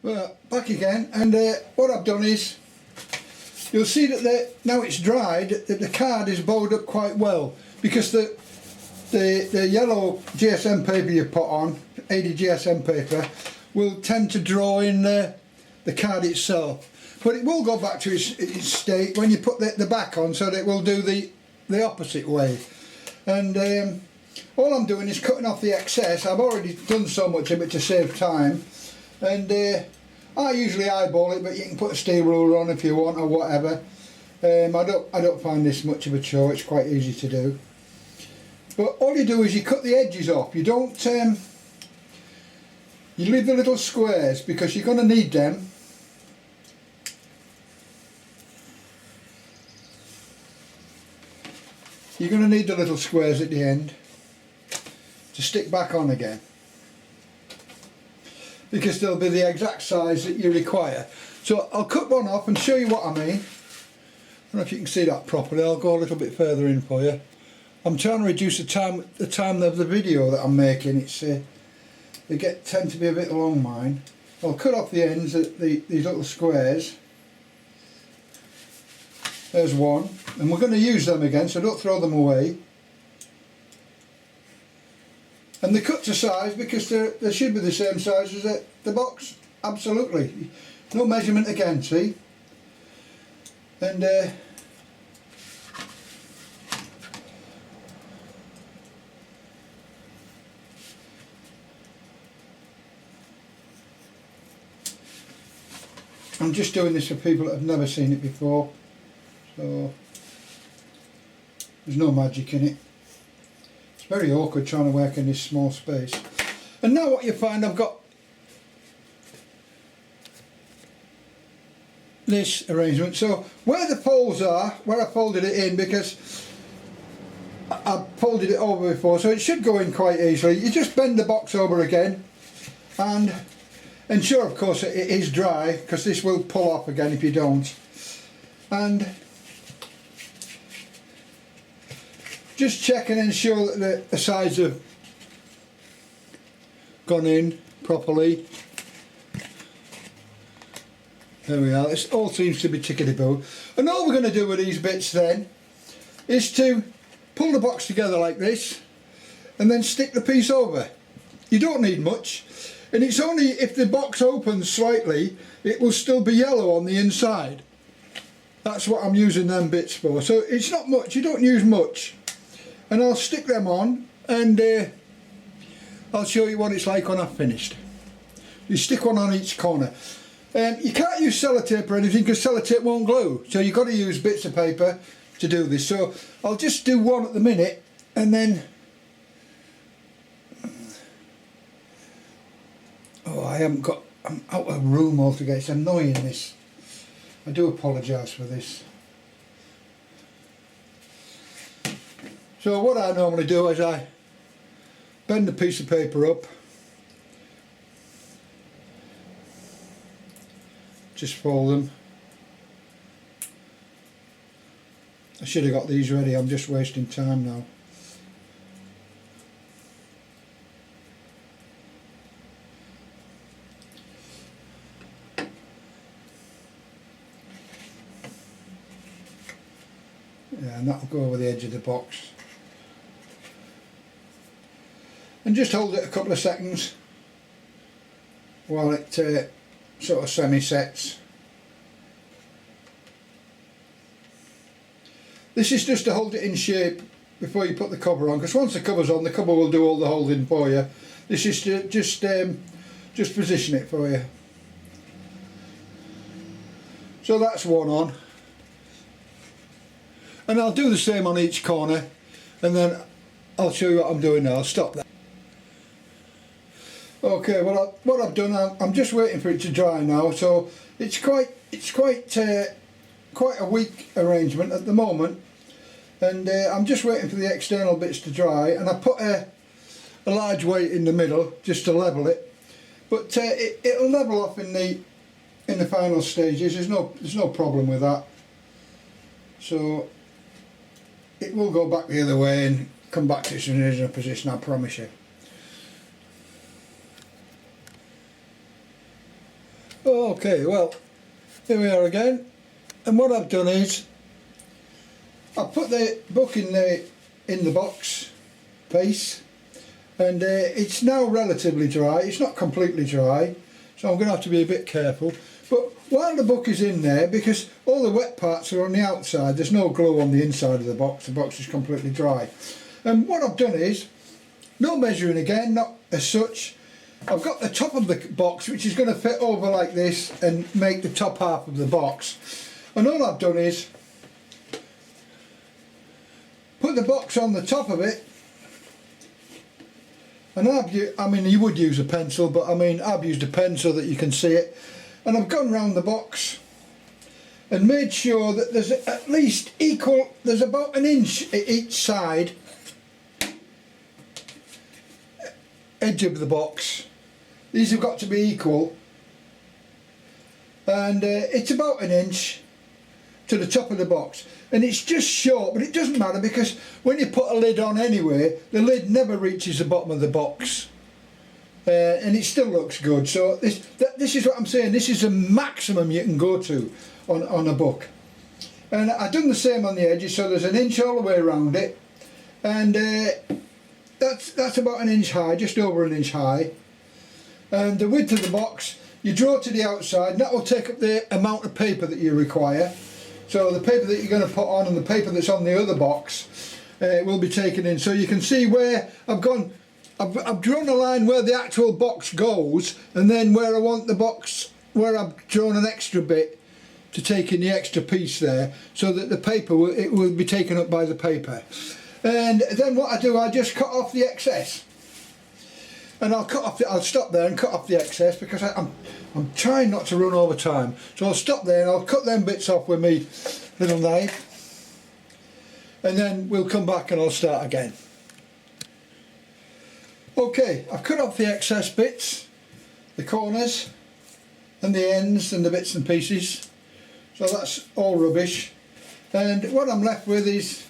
Well, back again, and what I've done is, you'll see that now it's dried, that the card is bowed up quite well, because the yellow GSM paper you put on, 80 GSM paper, will tend to draw in the card itself. But it will go back to its state when you put the back on, so that it will do the opposite way. And all I'm doing is cutting off the excess. I've already done so much of it to save time, and I usually eyeball it, but you can put a steel ruler on if you want, or whatever. I don't find this much of a chore. It's quite easy to do. But all you do is you cut the edges off. You don't you leave the little squares, because you're going to need them. You're going to need the little squares at the end to stick back on again, because they'll be the exact size that you require. So I'll cut one off and show you what I mean. I don't know if you can see that properly. I'll go a little bit further in for you. I'm trying to reduce the time of the video that I'm making. It's they tend to be a bit long, mine. I'll cut off the ends of these little squares. There's one, and we're going to use them again, so don't throw them away. And they're cut to size, because they should be the same size as the box. Absolutely, no measurement again. See, and I'm just doing this for people that have never seen it before, so there's no magic in it. It's very awkward trying to work in this small space. And now what you find, I've got this arrangement. So where the poles are, where I folded it in, because I folded it over before, so it should go in quite easily. You just bend the box over again, and ensure of course it is dry, because this will pull off again if you don't. And just check and ensure that the sides have gone in properly. There we are. This all seems to be tickety-boo. And all we're going to do with these bits then is to pull the box together like this, and then stick the piece over. You don't need much, and it's only if the box opens slightly, it will still be yellow on the inside. That's what I'm using them bits for. So it's not much, you don't use much. And I'll stick them on, and I'll show you what it's like when I've finished. You stick one on each corner. You can't use sellotape or anything, because sellotape won't glue, so you've got to use bits of paper to do this. So I'll just do one at the minute, and then I'm out of room altogether. It's annoying, this. I do apologise for this. So what I normally do is I bend the piece of paper up, just fold them. I should have got these ready, I'm just wasting time now. Yeah, and that'll go over the edge of the box. And just hold it a couple of seconds while it sort of semi-sets. This is just to hold it in shape before you put the cover on, because once the cover's on, the cover will do all the holding for you. This is to just position it for you. So that's one on, and I'll do the same on each corner, and then I'll show you what I'm doing now. I'll stop that. Okay, well, what I've done, I'm just waiting for it to dry now. So it's quite a weak arrangement at the moment, and I'm just waiting for the external bits to dry. And I put a large weight in the middle just to level it, but it'll level off in the final stages. There's no problem with that. So it will go back the other way and come back to its original position, I promise you. Okay, well, here we are again, and what I've done is I've put the book in the box piece, and it's now relatively dry. It's not completely dry, so I'm going to have to be a bit careful. But while the book is in there, because all the wet parts are on the outside, there's no glue on the inside of the box is completely dry. And what I've done is, no measuring again, not as such. I've got the top of the box, which is going to fit over like this and make the top half of the box. And all I've done is put the box on the top of it, and I mean you would use a pencil, but I mean I've used a pen so that you can see it, and I've gone round the box and made sure that there's at least equal, there's about an inch at each side edge of the box. These have got to be equal, and it's about an inch to the top of the box, and it's just short, but it doesn't matter because when you put a lid on anyway, the lid never reaches the bottom of the box, and it still looks good. So this is what I'm saying, this is the maximum you can go to on a book. And I've done the same on the edges, so there's an inch all the way around it, and that's about an inch high, just over an inch high. And the width of the box, you draw to the outside, and that will take up the amount of paper that you require. So the paper that you're going to put on and the paper that's on the other box will be taken in. So you can see where I've gone, I've drawn a line where the actual box goes, and then where I want the box, where I've drawn an extra bit to take in the extra piece there, so that the paper will be taken up by the paper. And then what I do, I just cut off the excess. And I'll stop there and cut off the excess because I'm trying not to run over time. So I'll stop there and I'll cut them bits off with my little knife, and then we'll come back and I'll start again. Okay, I've cut off the excess bits, the corners and the ends and the bits and pieces. So that's all rubbish. And what I'm left with is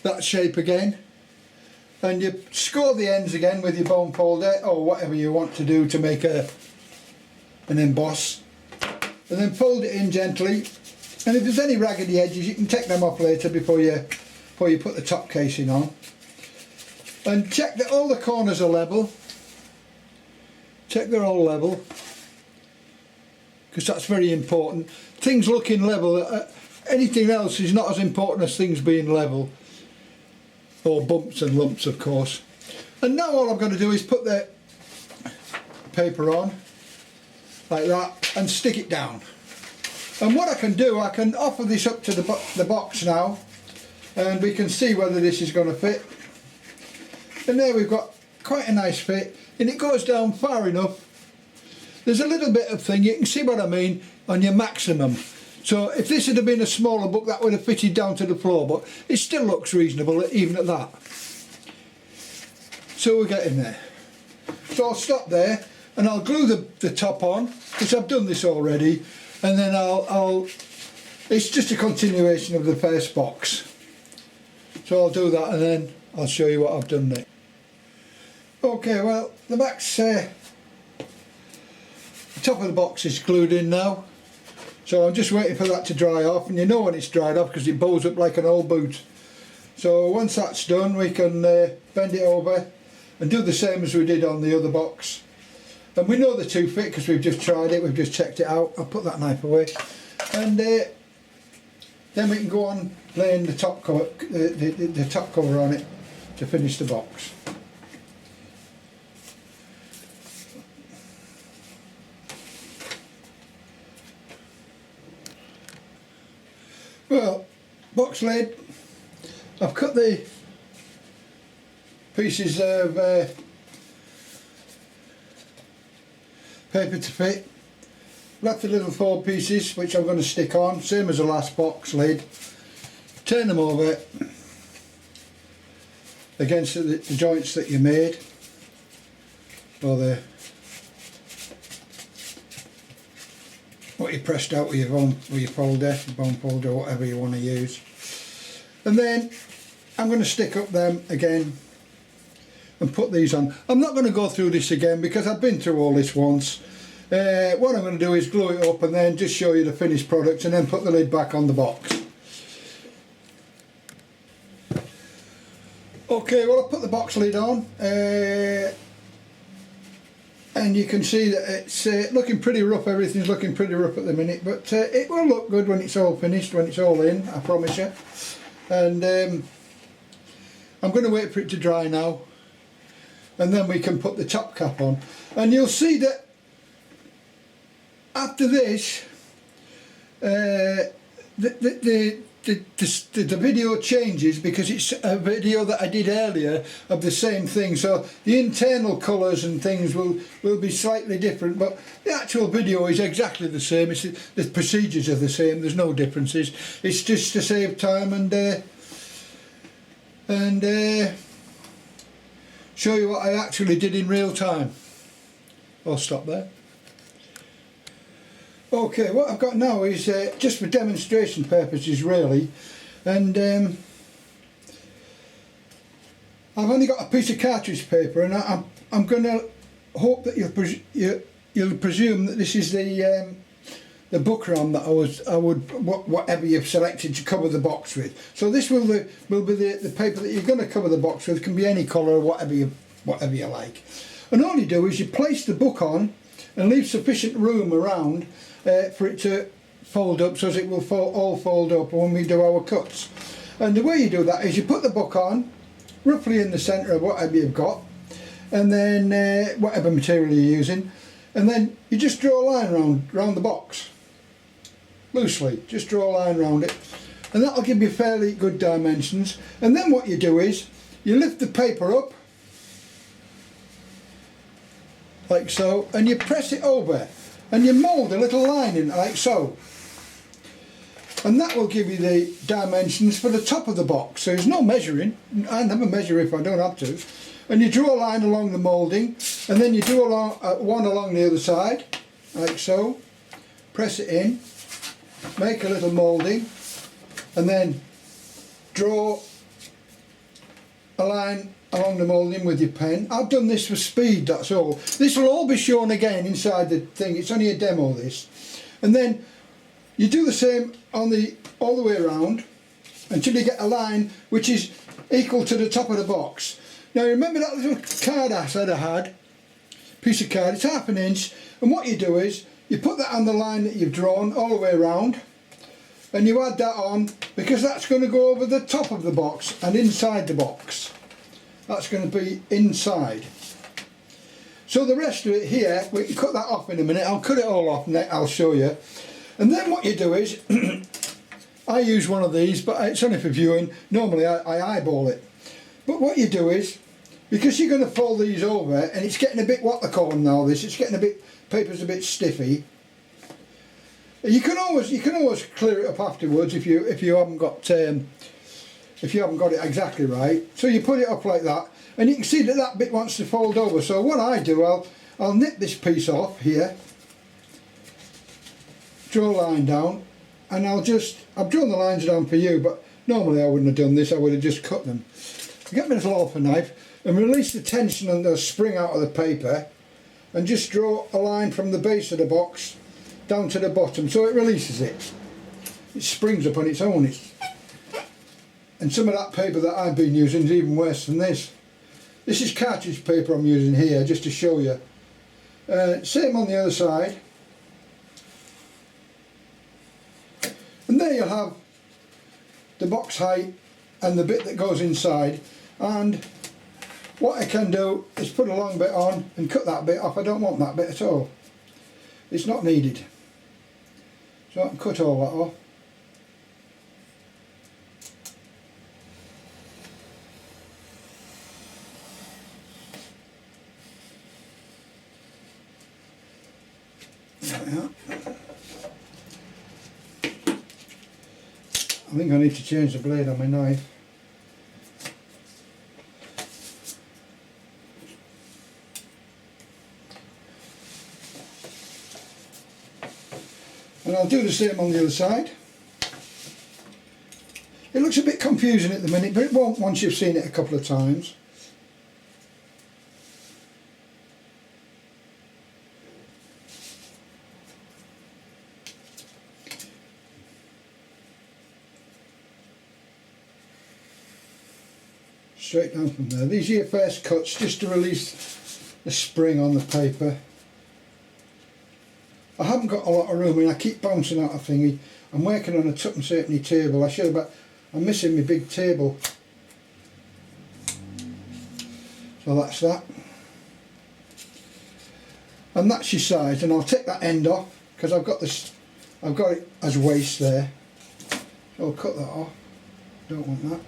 that shape again. And you score the ends again with your bone folder or whatever you want to do to make an emboss, and then fold it in gently, and if there's any raggedy edges you can take them off later before you put the top casing on. And check that all the corners are level, check they're all level, because that's very important. Things looking level, anything else is not as important as things being level. Or bumps and lumps, of course. And now all I'm going to do is put the paper on like that and stick it down. And what I can do, I can offer this up to the box now, and we can see whether this is going to fit. And there we've got quite a nice fit, and it goes down far enough. There's a little bit of thing, you can see what I mean, on your maximum. So if this had been a smaller book, that would have fitted down to the floor, but it still looks reasonable even at that. So we're getting there. So I'll stop there and I'll glue the top on, because I've done this already, and then it's just a continuation of the first box. So I'll do that and then I'll show you what I've done next. Okay, well the back's, the top of the box is glued in now. So I'm just waiting for that to dry off, and you know when it's dried off because it bows up like an old boot. So once that's done, we can bend it over and do the same as we did on the other box. And we know the two fit because we've just tried it, we've just checked it out. I'll put that knife away, and then we can go on laying the top cover, the top cover on it to finish the box. Well, box lid, I've cut the pieces of paper to fit, left the little 4 pieces which I'm going to stick on, same as the last box lid, turn them over against the joints that you made, or what you pressed out with your bone folder, whatever you want to use. And then I'm going to stick up them again and put these on. I'm not going to go through this again because I've been through all this once, What I'm going to do is glue it up and then just show you the finished product and then put the lid back on the box. Okay, well, I've put the box lid on and you can see that it's looking pretty rough. Everything's looking pretty rough at the minute, but it will look good when it's all finished, when it's all in, I promise you. And I'm going to wait for it to dry now, and then we can put the top cap on. And you'll see that after this the video changes, because it's a video that I did earlier of the same thing, so the internal colours and things will be slightly different, but the actual video is exactly the same. The procedures are the same, there's no differences. It's just to save time and show you what I actually did in real time. I'll stop there. Okay, what I've got now is just for demonstration purposes really, and I've only got a piece of cartridge paper, and I'm going to hope that you'll presume that this is the book ram that I would whatever you've selected to cover the box with. So this will be the paper that you're going to cover the box with. It can be any colour or whatever you like, and all you do is you place the book on and leave sufficient room around for it to fold up, so as it will all fold up when we do our cuts. And the way you do that is you put the book on roughly in the centre of whatever you've got, and then whatever material you're using, and then you just draw a line round the box loosely. Just draw a line round it, and that'll give you fairly good dimensions. And then what you do is you lift the paper up like so, and you press it over and you mould a little line in like so, and that will give you the dimensions for the top of the box. So there's no measuring. I never measure if I don't have to. And you draw a line along the moulding, and then you do one along the other side like so, press it in, make a little moulding, and then draw a line along the moulding with your pen. I've done this for speed, that's all. This will all be shown again inside the thing. It's only a demo, this. And then you do the same on all the way around until you get a line which is equal to the top of the box. Now remember that little card I said I had, piece of card, it's 1/2 inch, and what you do is you put that on the line that you've drawn all the way around, and you add that on, because that's going to go over the top of the box and inside the box. That's going to be inside. So the rest of it here, we can cut that off in a minute. I'll cut it all off and I'll show you. And then what you do is, I use one of these, but it's only for viewing. Normally I eyeball it. But what you do is, because you're going to fold these over, and it's getting a bit, what they call them now, it's getting a bit, paper's a bit stiffy. You can always clear it up afterwards if you haven't got it exactly right. So you put it up like that, and you can see that bit wants to fold over. So what I do, I'll nip this piece off here, draw a line down, and I've drawn the lines down for you, but normally I wouldn't have done this. I would have just cut them. Get my little alpha knife and release the tension and the spring out of the paper, and just draw a line from the base of the box down to the bottom, so it releases it. It springs up on its own. And some of that paper that I've been using is even worse than this. This is cartridge paper I'm using here, just to show you. Same on the other side. And there you'll have the box height and the bit that goes inside. And what I can do is put a long bit on and cut that bit off. I don't want that bit at all. It's not needed. So I can cut all that off. I think I need to change the blade on my knife. And I'll do the same on the other side. It looks a bit confusing at the minute, but it won't once you've seen it a couple of times. straight down from there. These are first cuts just to release the spring on the paper. I haven't got a lot of room and I keep bouncing out of thingy. I'm working on a tuppence halfpenny table. I'm missing my big table. So that's that. And that's your size, and I'll take that end off because I've got it as waste there. So I'll cut that off. Don't want that.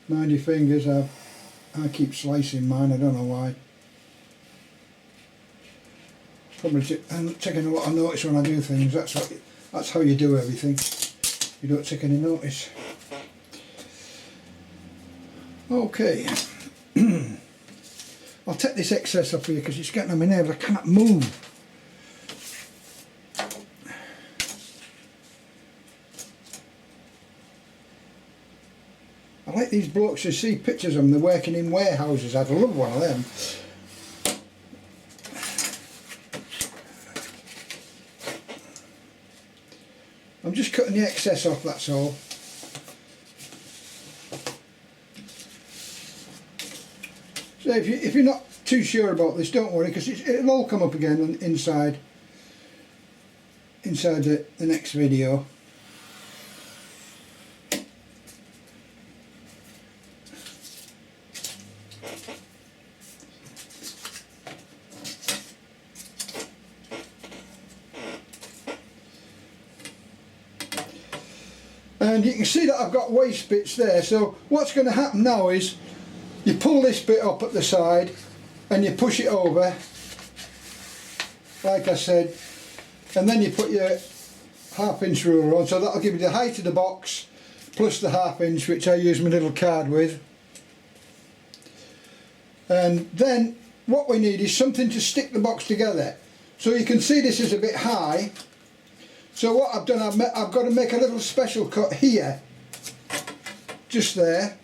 Mind your fingers, I keep slicing mine, I don't know why. Probably I'm taking a lot of notice when I do things. That's how you do everything. You don't take any notice. Okay. I'll take this excess off here because it's getting on my nerves. I cannot move. I like these blokes, you see pictures of them, they're working in warehouses. I'd love one of them. I'm just cutting the excess off, that's all. So if you're not too sure about this, don't worry, because it'll all come up again inside the next video. And you can see that I've got waste bits there, so what's going to happen now is you pull this bit up at the side and you push it over, like I said, and then you put your 1/2 inch ruler on, so that'll give you the height of the box plus the 1/2 inch, which I use my little card with. And then what we need is something to stick the box together. So you can see this is a bit high. So what I've done, I've got to make a little special cut here, just there.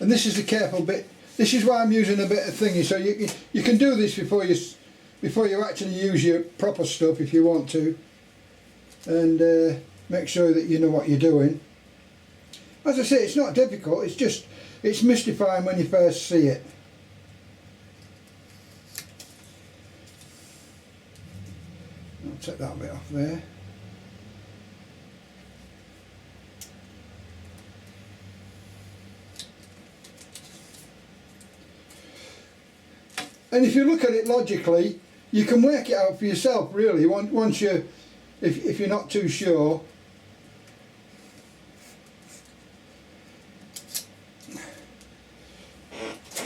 And this is the careful bit. This is why I'm using a bit of thingy. So you can do this before you actually use your proper stuff if you want to, and make sure that you know what you're doing. As I say, it's not difficult. It's mystifying when you first see it. I'll take that bit off there. And if you look at it logically, you can work it out for yourself really, once if you're not too sure.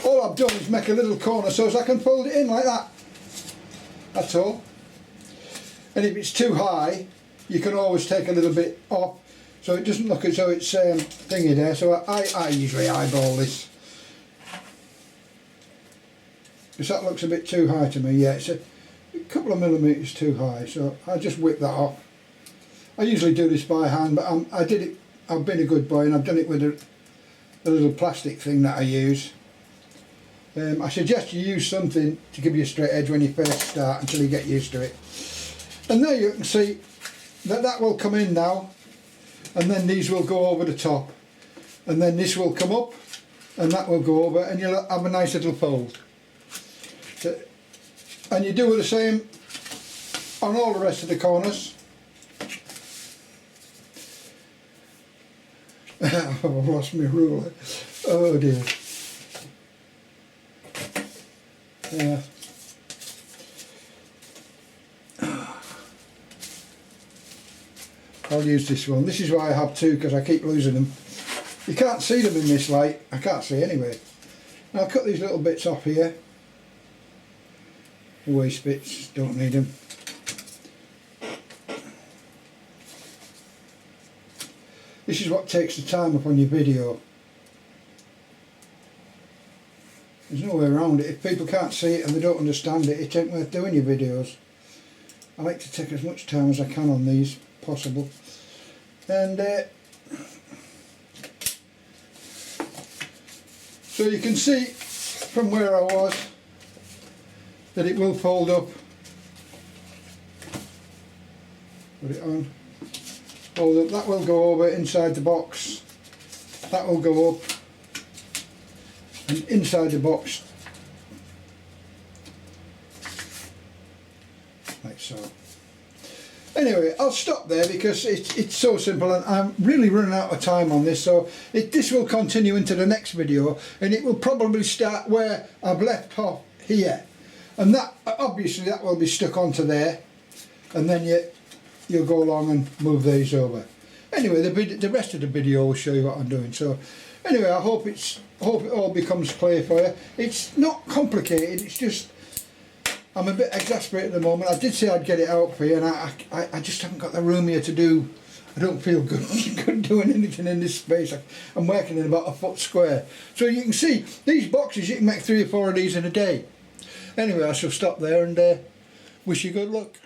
All I've done is make a little corner so as I can fold it in like that. That's all. And if it's too high, you can always take a little bit off so it doesn't look as though it's thingy there. So I usually eyeball this. Because that looks a bit too high to me. Yeah, it's a couple of millimetres too high, so I just whip that off. I usually do this by hand, but I've been a good boy and I've done it with a little plastic thing that I use. I suggest you use something to give you a straight edge when you first start until you get used to it. And there you can see that will come in now, and then these will go over the top, and then this will come up and that will go over, and you'll have a nice little fold. So, and you do the same on all the rest of the corners. I've lost my ruler. Oh dear. Yeah. I'll use this one. This is why I have two, because I keep losing them. You can't see them in this light. I can't see anyway. Now I'll cut these little bits off here. The waste bits, don't need them. This is what takes the time up on your video. There's no way around it. If people can't see it and they don't understand it, it ain't worth doing your videos. I like to take as much time as I can on these possible. And so you can see from where I was that it will fold up put it on, hold up, that will go over inside the box, that will go up and inside the box like so. Anyway, I'll stop there because it's so simple and I'm really running out of time on this, so this will continue into the next video and it will probably start where I've left off here, and that obviously that will be stuck onto there, and then you'll go along and move these over. Anyway, the rest of the video will show you what I'm doing. So anyway, I hope it all becomes clear for you. It's not complicated, it's just I'm a bit exasperated at the moment. I did say I'd get it out for you, and I just haven't got the room here to do. I don't feel good doing anything in this space. I'm working in about a foot square. So you can see, these boxes, you can make 3 or 4 of these in a day. Anyway, I shall stop there and wish you good luck.